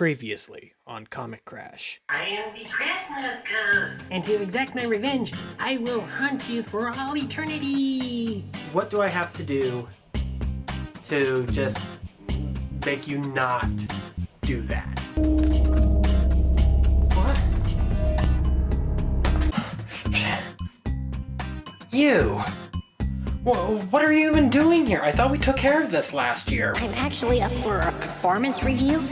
Previously on Comic Crash. I am the Christmas ghost. And to exact my revenge, I will hunt you for all eternity. What do I have to do to just make you not do that? What? You! What are you even doing here? I thought we took care of this last year. I'm actually up for a performance review,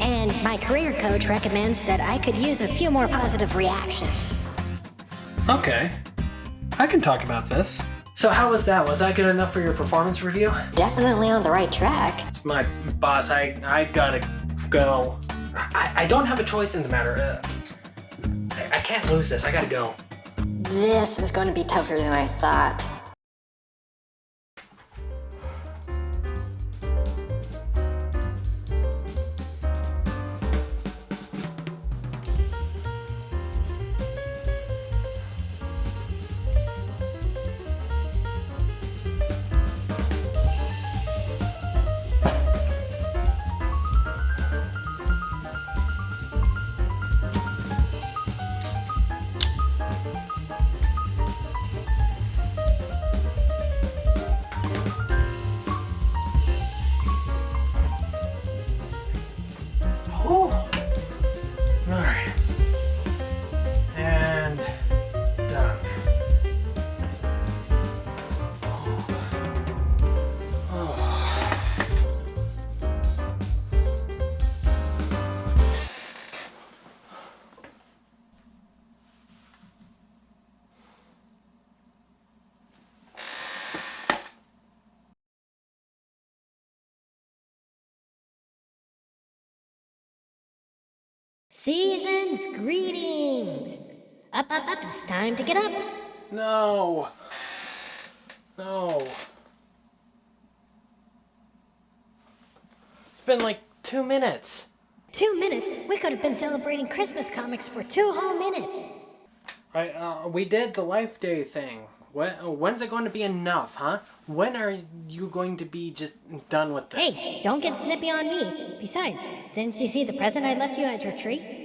and my career coach recommends that I could use a few more positive reactions. Okay. I can talk about this. So how was that? Was that good enough for your performance review? Definitely on the right track. It's my boss. I gotta go. I don't have a choice in the matter. I can't lose this. I gotta go. This is going to be tougher than I thought. Alright. And done. Season's greetings! Up, it's time to get up. No. It's been like 2 minutes. 2 minutes? We could have been celebrating Christmas comics for 2 whole minutes. Right, we did the Life Day thing. When's it going to be enough, huh? When are you going to be just done with this? Hey, don't get snippy on me. Besides, didn't you see the present I left you at your tree?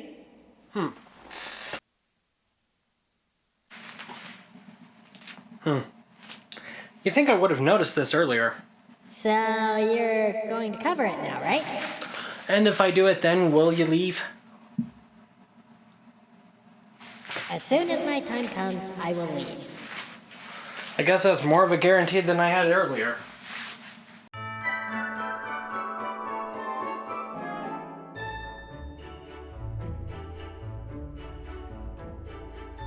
You think I would have noticed this earlier. So you're going to cover it now, right? And if I do it, then will you leave? As soon as my time comes, I will leave. I guess that's more of a guarantee than I had earlier.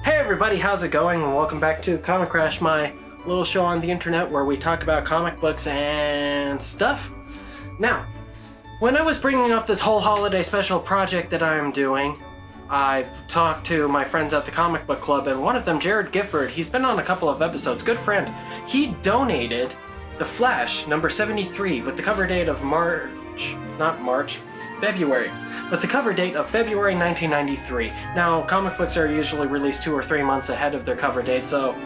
Hey everybody, how's it going? And welcome back to Comic Crash, my little show on the internet where we talk about comic books and stuff. Now, when I was bringing up this whole holiday special project that I'm doing, I talked to my friends at the comic book club, and one of them, Jared Gifford, he's been on a couple of episodes, good friend. He donated The Flash, number 73, with the cover date of February, with the cover date of February 1993. Now, comic books are usually released 2 or 3 months ahead of their cover date, so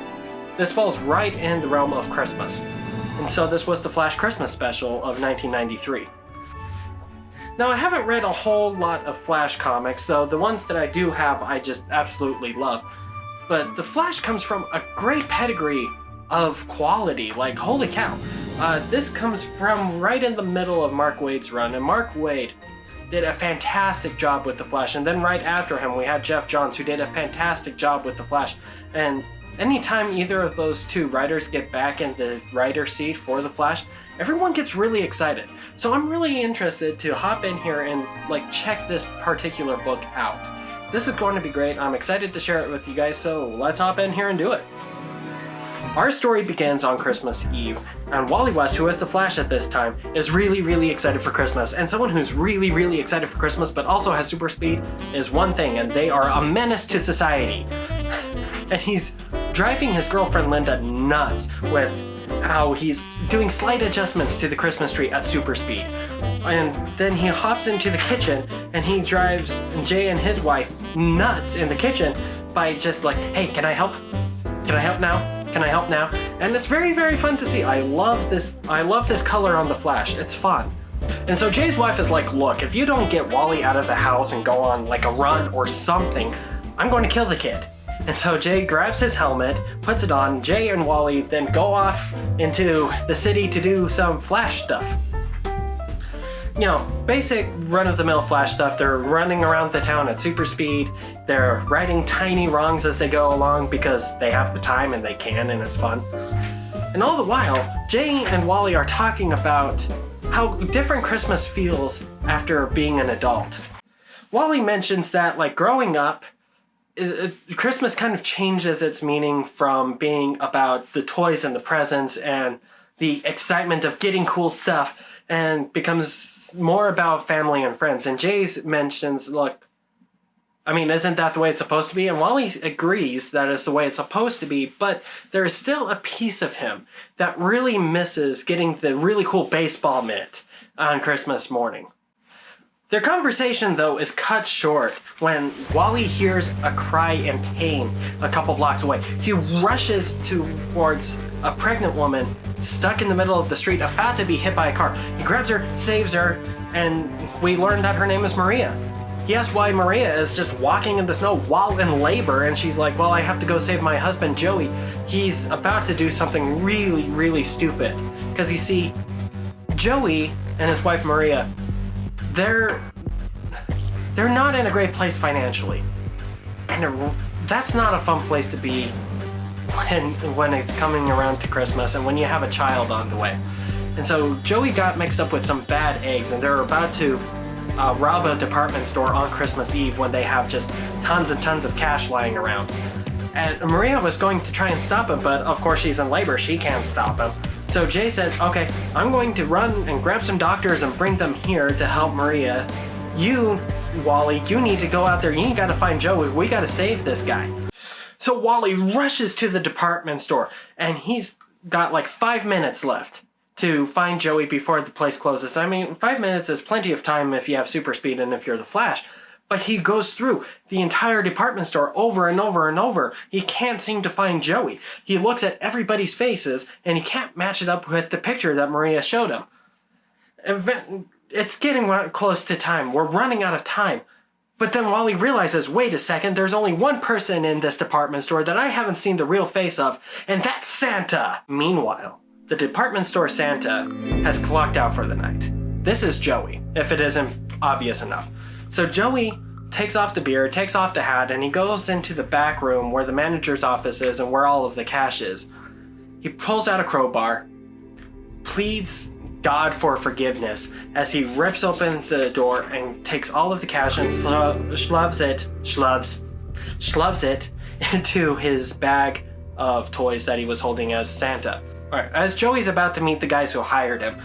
this falls right in the realm of Christmas. And so this was the Flash Christmas special of 1993. Now, I haven't read a whole lot of Flash comics, though the ones that I do have I just absolutely love. But the Flash comes from a great pedigree of quality, like holy cow. This comes from right in the middle of Mark Waid's run, and Mark Waid did a fantastic job with the Flash, and then right after him we had Jeff Johns, who did a fantastic job with the Flash. And anytime either of those two writers get back in the writer's seat for the Flash, everyone gets really excited. So I'm really interested to hop in here and check this particular book out. This is going to be great. I'm excited to share it with you guys, so let's hop in here and do it. Our story begins on Christmas Eve, and Wally West, who is the Flash at this time, is really excited for Christmas. And someone who's really excited for Christmas but also has super speed is one thing, and they are a menace to society. And he's driving his girlfriend Linda nuts with how he's doing slight adjustments to the Christmas tree at super speed. And then he hops into the kitchen and he drives Jay and his wife nuts in the kitchen by just hey, can I help? Can I help now? Can I help now? And it's very fun to see. I love this color on the Flash. It's fun. And so Jay's wife is like, look, if you don't get Wally out of the house and go on like a run or something, I'm going to kill the kid. And so Jay grabs his helmet, puts it on. Jay and Wally then go off into the city to do some Flash stuff. You know, basic run-of-the-mill Flash stuff. They're running around the town at super speed. They're righting tiny wrongs as they go along because they have the time and they can, and it's fun. And all the while, Jay and Wally are talking about how different Christmas feels after being an adult. Wally mentions that, like, growing up, Christmas kind of changes its meaning from being about the toys and the presents and the excitement of getting cool stuff and becomes more about family and friends. And Jay mentions, look, I mean, isn't that the way it's supposed to be? And Wally agrees that it's the way it's supposed to be, but there is still a piece of him that really misses getting the really cool baseball mitt on Christmas morning. Their conversation, though, is cut short when Wally hears a cry in pain a couple blocks away. He rushes towards a pregnant woman stuck in the middle of the street, about to be hit by a car. He grabs her, saves her, and we learn that her name is Maria. He asks why Maria is just walking in the snow while in labor, and she's like, well, I have to go save my husband, Joey. He's about to do something really, really stupid. Because you see, Joey and his wife Maria, they're not in a great place financially. And that's not a fun place to be when it's coming around to Christmas and when you have a child on the way. And so Joey got mixed up with some bad eggs, and they're about to rob a department store on Christmas Eve when they have just tons and tons of cash lying around. And Maria was going to try and stop him, but of course she's in labor, she can't stop him. So Jay says, okay, I'm going to run and grab some doctors and bring them here to help Maria. You, Wally, you need to go out there, you gotta find Joey, we gotta save this guy. So Wally rushes to the department store, and he's got like 5 minutes left to find Joey before the place closes. I mean, 5 minutes is plenty of time if you have super speed and if you're the Flash. But he goes through the entire department store over and over and over. He can't seem to find Joey. He looks at everybody's faces, and he can't match it up with the picture that Maria showed him. It's getting close to time. We're running out of time. But then Wally realizes, wait a second, there's only one person in this department store that I haven't seen the real face of, and that's Santa! Meanwhile, the department store Santa has clocked out for the night. This is Joey, if it isn't obvious enough. So Joey takes off the beard, takes off the hat, and he goes into the back room where the manager's office is and where all of the cash is. He pulls out a crowbar, pleads God for forgiveness as he rips open the door and takes all of the cash and shoves it into his bag of toys that he was holding as Santa. All right, as Joey's about to meet the guys who hired him,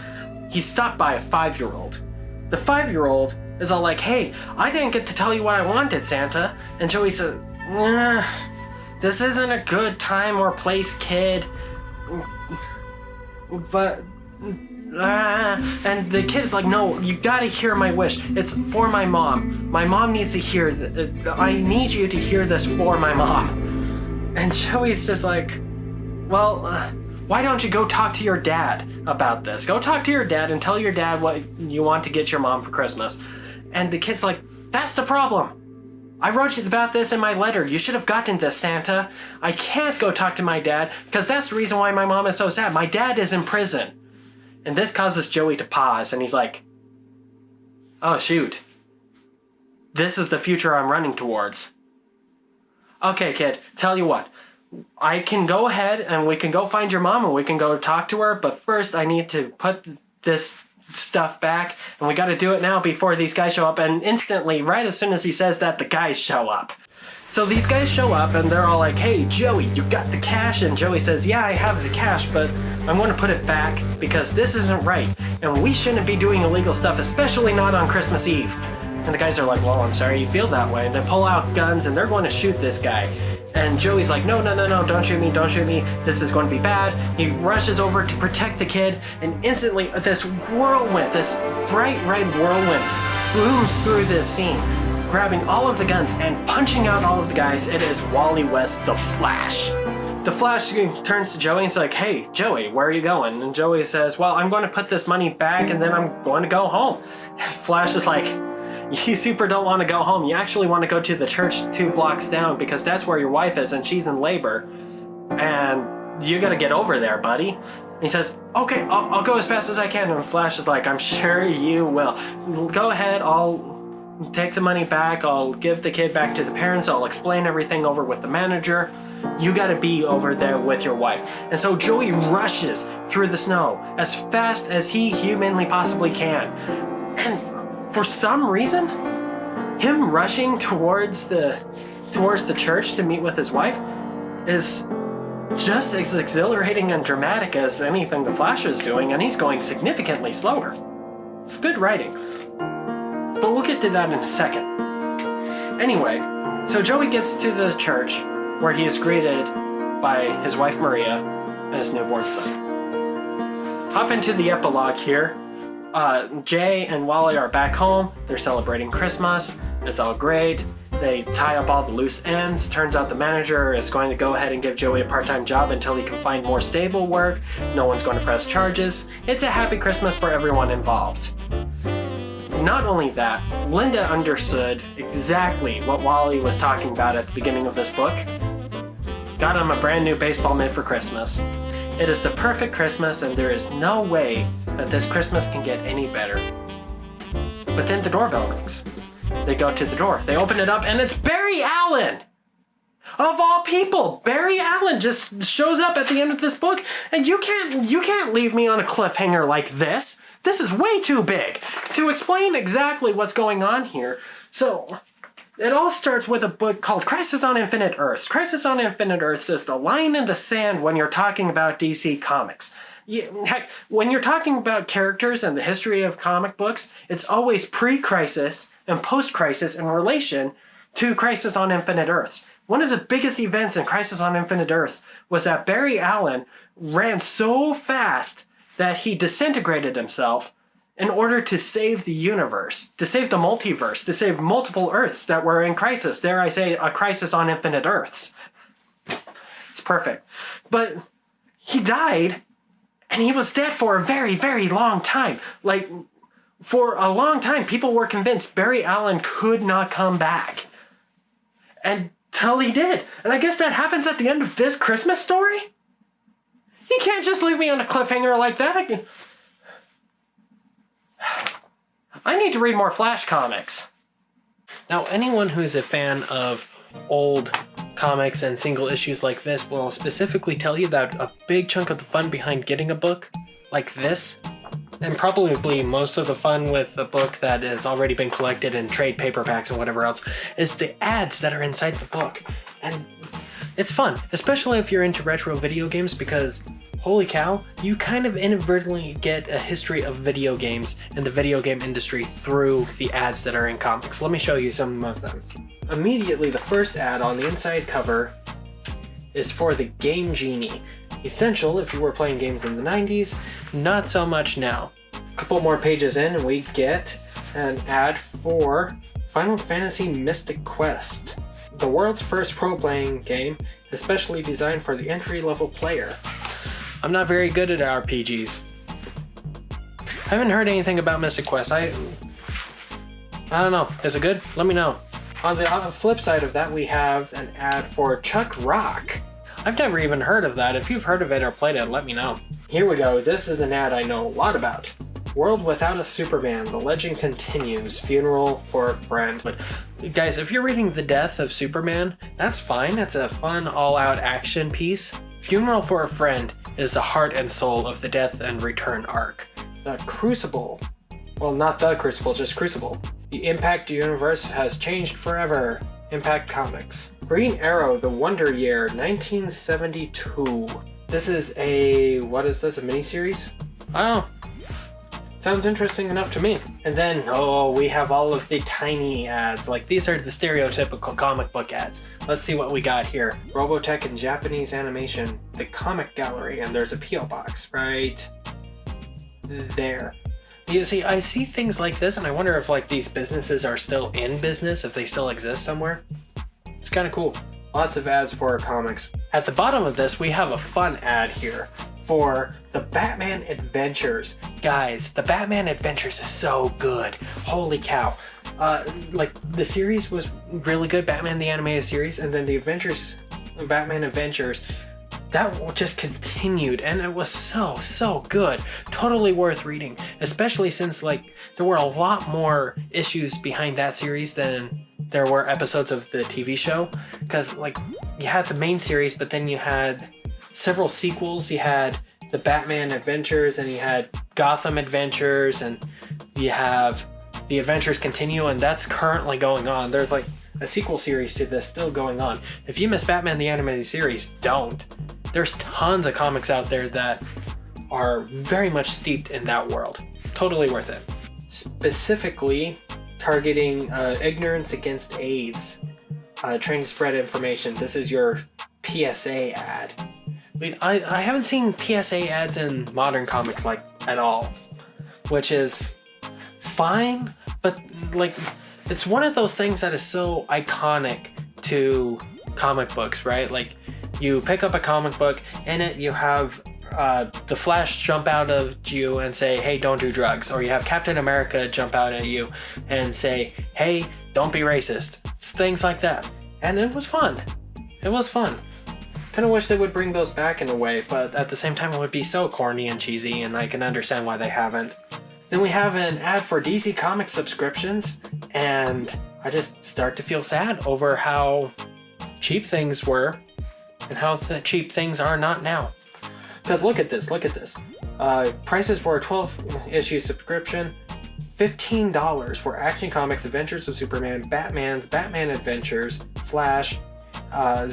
he's stopped by a 5-year-old. The 5-year-old is all like, hey, I didn't get to tell you what I wanted, Santa. And Joey says, this isn't a good time or place, kid. But, and the kid's like, no, you gotta hear my wish. It's for my mom. My mom needs to hear, I need you to hear this for my mom. And Joey's just like, well, why don't you go talk to your dad about this? Go talk to your dad and tell your dad what you want to get your mom for Christmas. And the kid's like, that's the problem. I wrote you about this in my letter. You should have gotten this, Santa. I can't go talk to my dad because that's the reason why my mom is so sad. My dad is in prison. And this causes Joey to pause, and he's like, oh, shoot. This is the future I'm running towards. Okay, kid, tell you what. I can go ahead and we can go find your mom and we can go talk to her, but first I need to put this stuff back, and we gotta do it now before these guys show up. And instantly, right as soon as he says that, the guys show up. So these guys show up and they're all like, hey, Joey, you got the cash? And Joey says, yeah, I have the cash, but I'm gonna put it back because this isn't right, and we shouldn't be doing illegal stuff, especially not on Christmas Eve. And the guys are like, well, I'm sorry you feel that way. And they pull out guns and they're going to shoot this guy. And Joey's like, no, don't shoot me, this is going to be bad. He rushes over to protect the kid, and instantly this whirlwind, this bright red whirlwind, slooms through the scene, grabbing all of the guns and punching out all of the guys. It is Wally West, the Flash. The Flash turns to Joey and is like, hey, Joey, where are you going? And Joey says, well, I'm going to put this money back and then I'm going to go home. Flash is like, you super don't want to go home. You actually want to go to the church 2 blocks down because that's where your wife is and she's in labor. And you got to get over there, buddy. He says, okay, I'll go as fast as I can. And Flash is like, I'm sure you will. Go ahead, I'll take the money back. I'll give the kid back to the parents. I'll explain everything over with the manager. You gotta be over there with your wife. And so Joey rushes through the snow as fast as he humanly possibly can. And for some reason, him rushing towards the church to meet with his wife is just as exhilarating and dramatic as anything the Flash is doing, and he's going significantly slower. It's good writing. But we'll get to that in a second. Anyway, so Joey gets to the church where he is greeted by his wife Maria and his newborn son. Hop into the epilogue here. Jay and Wally are back home. They're celebrating Christmas. It's all great. They tie up all the loose ends. Turns out the manager is going to go ahead and give Joey a part-time job until he can find more stable work. No one's going to press charges. It's a happy Christmas for everyone involved. Not only that, Linda understood exactly what Wally was talking about at the beginning of this book. Got him a brand new baseball mitt for Christmas. It is the perfect Christmas and there is no way that this Christmas can get any better. But then the doorbell rings. They go to the door. They open it up and it's Barry Allen! Of all people, Barry Allen just shows up at the end of this book and you can't leave me on a cliffhanger like this. This is way too big. To explain exactly what's going on here, so it all starts with a book called Crisis on Infinite Earths. Crisis on Infinite Earths is the line in the sand when you're talking about DC Comics. Heck, when you're talking about characters and the history of comic books, it's always pre-crisis and post-crisis in relation to Crisis on Infinite Earths. One of the biggest events in Crisis on Infinite Earths was that Barry Allen ran so fast that he disintegrated himself in order to save the universe, to save the multiverse, to save multiple Earths that were in crisis. Dare I say, a crisis on infinite Earths. It's perfect. But he died, and he was dead for a very, very long time. Like, for a long time, people were convinced Barry Allen could not come back. Until he did. And I guess that happens at the end of this Christmas story? You can't just leave me on a cliffhanger like that. I need to read more Flash comics. Now, anyone who's a fan of old comics and single issues like this will specifically tell you that a big chunk of the fun behind getting a book like this, and probably most of the fun with a book that has already been collected in trade paperbacks and whatever else, is the ads that are inside the book. And it's fun, especially if you're into retro video games, because holy cow, you kind of inadvertently get a history of video games and the video game industry through the ads that are in comics. Let me show you some of them. Immediately, the first ad on the inside cover is for the Game Genie. Essential if you were playing games in the 90s, not so much now. A couple more pages in and we get an ad for Final Fantasy Mystic Quest, the world's first role-playing game, especially designed for the entry-level player. I'm not very good at RPGs. I haven't heard anything about Mystic Quest. I don't know. Is it good? Let me know. On the flip side of that, we have an ad for Chuck Rock. I've never even heard of that. If you've heard of it or played it, let me know. Here we go. This is an ad I know a lot about. World without a Superman. The legend continues. Funeral for a friend. But guys, if you're reading The Death of Superman, that's fine. It's a fun, all-out action piece. Funeral for a Friend is the heart and soul of the Death and Return arc. The Crucible. Well, not The Crucible, just Crucible. The Impact universe has changed forever. Impact Comics. Green Arrow, The Wonder Year, 1972. This is a... what is this, a miniseries? I don't know. Sounds interesting enough to me. And then, we have all of the tiny ads. Like, these are the stereotypical comic book ads. Let's see what we got here. Robotech in Japanese animation. The Comic Gallery. And there's a P.O. box right there. You see, I see things like this and I wonder if, like, these businesses are still in business, if they still exist somewhere. It's kind of cool. Lots of ads for our comics. At the bottom of this, we have a fun ad here for the Batman Adventures. Guys, the Batman Adventures is so good. Holy cow. Like, the series was really good, Batman the Animated Series, and then the Adventures, Batman Adventures, that just continued, and it was so good. Totally worth reading, especially since, like, there were a lot more issues behind that series than there were episodes of the TV show, because, like, you had the main series, but then you had several sequels. You had the Batman Adventures, and you had Gotham Adventures, and you have the Adventures Continue, and that's currently going on. There's, like, a sequel series to this still going on. If you miss Batman the Animated Series, don't. There's tons of comics out there that are very much steeped in that world. Totally worth it. Specifically targeting ignorance against AIDS, trying to spread information. This is your PSA ad. I haven't seen PSA ads in modern comics like at all, which is fine, but like it's one of those things that is so iconic to comic books, right? Like, you pick up a comic book, in it you have the Flash jump out at you and say, hey, don't do drugs. Or you have Captain America jump out at you and say, hey, don't be racist. Things like that. And it was fun. It was fun. Kind of wish they would bring those back in a way, but at the same time it would be so corny and cheesy, and I can understand why they haven't. Then we have an ad for DC Comics subscriptions, and I just start to feel sad over how cheap things were and how the cheap things are not now. Because look at this. Prices for a 12-issue subscription, $15 for Action Comics, Adventures of Superman, Batman, The Batman Adventures, Flash,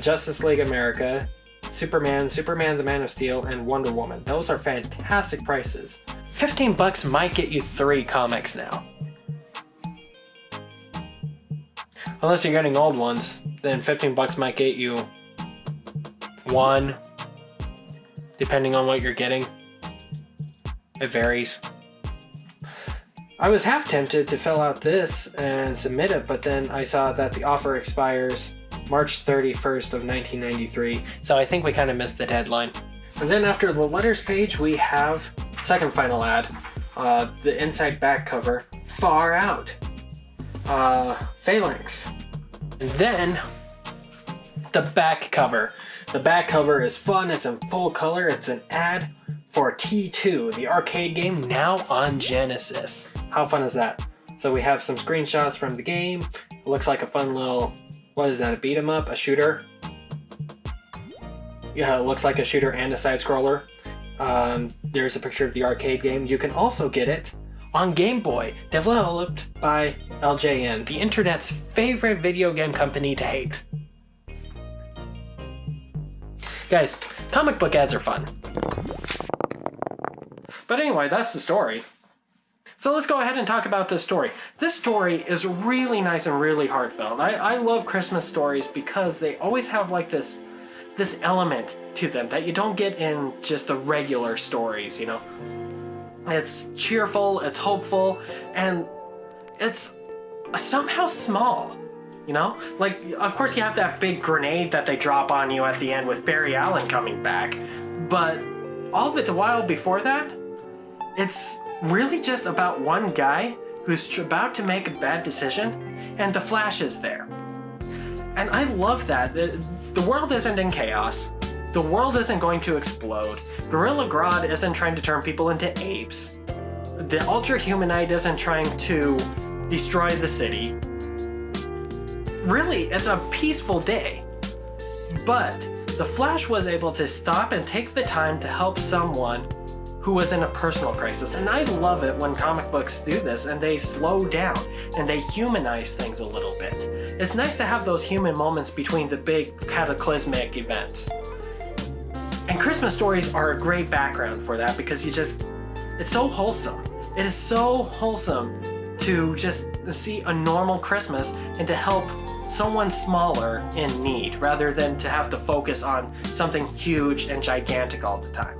Justice League America, Superman, the Man of Steel, and Wonder Woman. Those are fantastic prices. $15 might get you 3 comics now. Unless you're getting old ones, then $15 might get you 1, depending on what you're getting. It varies. I was half tempted to fill out this and submit it, but then I saw that the offer expires March 31st of 1993, so I think we kind of missed the deadline. And then after the letters page, we have second final ad, the inside back cover, Far Out, Phalanx. And then the back cover. The back cover is fun, it's in full color, it's an ad for T2, the arcade game now on Genesis. How fun is that? So we have some screenshots from the game. It looks like a fun little, what is that, a beat 'em up, a shooter? Yeah, it looks like a shooter and a side scroller. There's a picture of the arcade game. You can also get it on Game Boy, developed by LJN, the internet's favorite video game company to hate. Guys, comic book ads are fun. But anyway, that's the story. So let's go ahead and talk about this story. This story is really nice and really heartfelt. I love Christmas stories because they always have like this element to them that you don't get in just the regular stories, you know? It's cheerful, it's hopeful, and it's somehow small, you know? Like, of course you have that big grenade that they drop on you at the end with Barry Allen coming back, but all the while before that, it's really just about one guy who's about to make a bad decision, and the Flash is there. And I love that. The world isn't in chaos. The world isn't going to explode. Gorilla Grodd isn't trying to turn people into apes. The Ultra Humanite isn't trying to destroy the city. Really, it's a peaceful day. But the Flash was able to stop and take the time to help someone who was in a personal crisis. And I love it when comic books do this and they slow down and they humanize things a little bit. It's nice to have those human moments between the big cataclysmic events. And Christmas stories are a great background for that because it's so wholesome. It is so wholesome to just see a normal Christmas and to help someone smaller in need rather than to have to focus on something huge and gigantic all the time.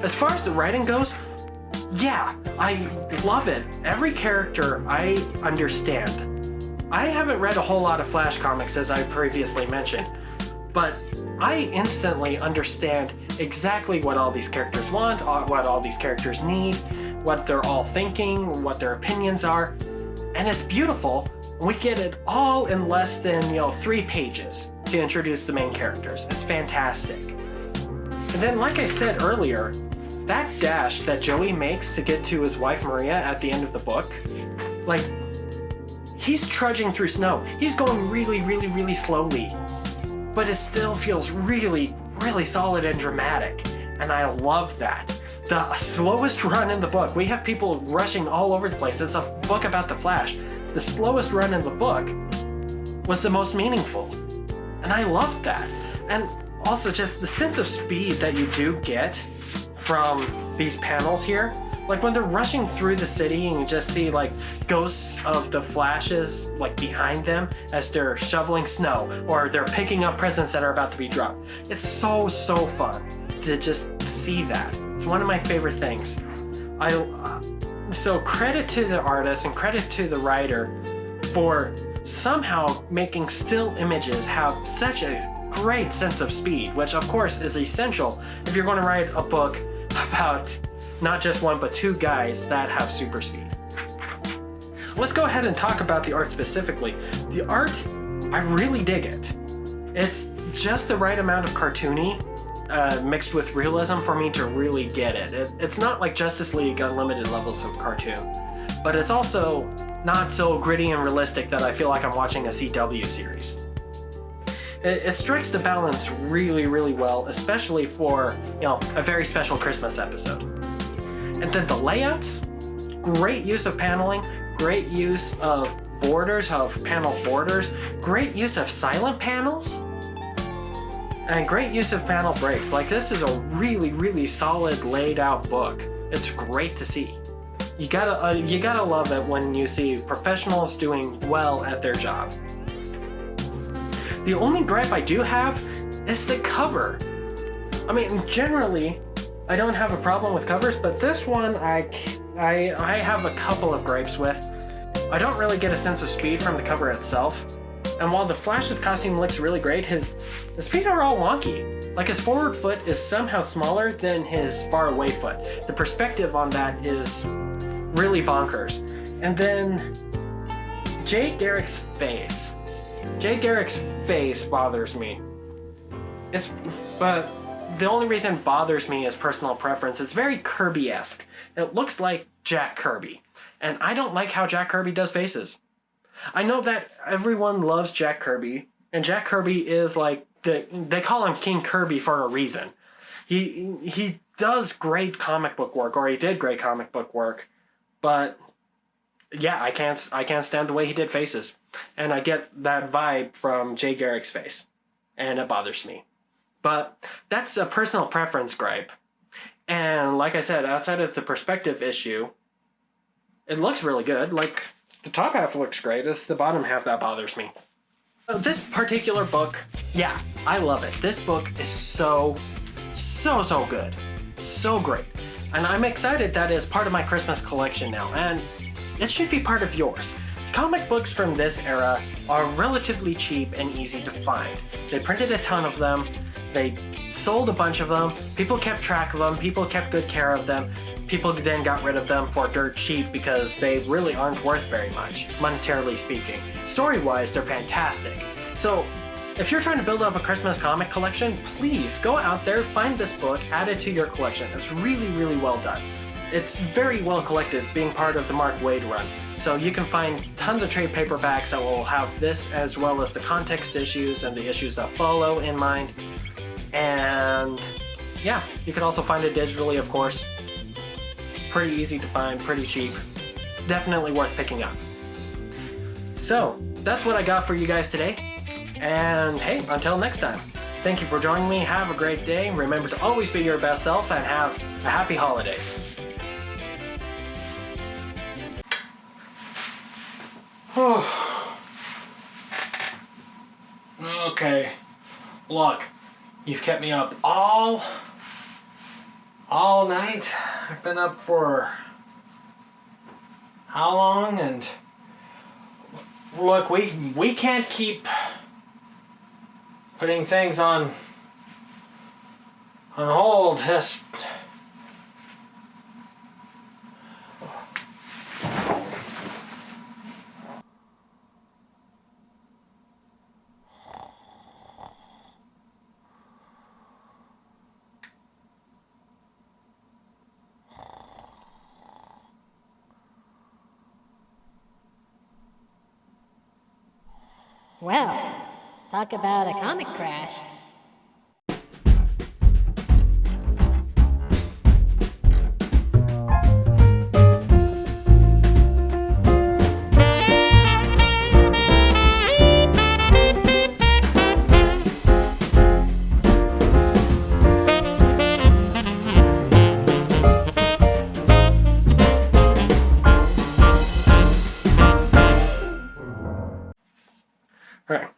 As far as the writing goes, yeah, I love it. Every character I understand. I haven't read a whole lot of Flash comics, as I previously mentioned, but I instantly understand exactly what all these characters want, what all these characters need, what they're all thinking, what their opinions are, and it's beautiful. We get it all in less than, 3 pages to introduce the main characters. It's fantastic. And then, like I said earlier, that dash that Joey makes to get to his wife Maria at the end of the book, like, he's trudging through snow. He's going really, really, really slowly, but it still feels really, really solid and dramatic, and I love that. The slowest run in the book, we have people rushing all over the place. It's a book about the Flash. The slowest run in the book was the most meaningful, and I loved that. And also just the sense of speed that you do get from these panels here. Like when they're rushing through the city and you just see like ghosts of the Flashes like behind them as they're shoveling snow or they're picking up presents that are about to be dropped. It's so fun to just see that. It's one of my favorite things. So credit to the artist and credit to the writer for somehow making still images have such a great sense of speed, which of course is essential if you're going to write a book about not just one but 2 guys that have super speed. Let's go ahead and talk about the art specifically. The art, I really dig it. It's just the right amount of cartoony mixed with realism for me to really get it. It's not like Justice League unlimited levels of cartoon, but it's also not so gritty and realistic that I feel like I'm watching a CW series. It strikes the balance really, really well, especially for, a very special Christmas episode. And then the layouts, great use of paneling, great use of borders, of panel borders, great use of silent panels, and great use of panel breaks. Like, this is a really, really solid laid out book. It's great to see. You gotta love it when you see professionals doing well at their job. The only gripe I do have is the cover. I mean, generally, I don't have a problem with covers, but this one I have a couple of gripes with. I don't really get a sense of speed from the cover itself. And while the Flash's costume looks really great, his feet are all wonky. Like, his forward foot is somehow smaller than his far away foot. The perspective on that is really bonkers. And then Jay Garrick's face. Jay Garrick's face bothers me. But the only reason it bothers me is personal preference. It's very Kirby-esque. It looks like Jack Kirby. And I don't like how Jack Kirby does faces. I know that everyone loves Jack Kirby, and Jack Kirby is like, they call him King Kirby for a reason. He does great comic book work, or he did great comic book work, but yeah, I can't stand the way he did faces. And I get that vibe from Jay Garrick's face, and it bothers me. But that's a personal preference gripe. And like I said, outside of the perspective issue, it looks really good. Like, the top half looks great. It's the bottom half that bothers me. So this particular book, yeah, I love it. This book is so good. So great. And I'm excited that it's part of my Christmas collection now, and it should be part of yours. Comic books from this era are relatively cheap and easy to find. They printed a ton of them. They sold a bunch of them. People kept track of them. People kept good care of them. People then got rid of them for dirt cheap because they really aren't worth very much, monetarily speaking. Story-wise, they're fantastic. So, if you're trying to build up a Christmas comic collection, please go out there, find this book, add it to your collection. It's really, really well done. It's very well collected, being part of the Mark Waid run. So you can find tons of trade paperbacks that will have this as well as the context issues and the issues that follow in mind. And yeah, you can also find it digitally, of course. Pretty easy to find, pretty cheap. Definitely worth picking up. So, that's what I got for you guys today. And hey, until next time, thank you for joining me. Have a great day. Remember to always be your best self and have a happy holidays. Okay, look, you've kept me up all night. I've been up for how long? And look, we can't keep putting things on hold. Just Well, talk about a comic crash. Right.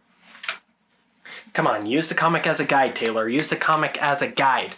Come on, use the comic as a guide, Taylor. Use the comic as a guide.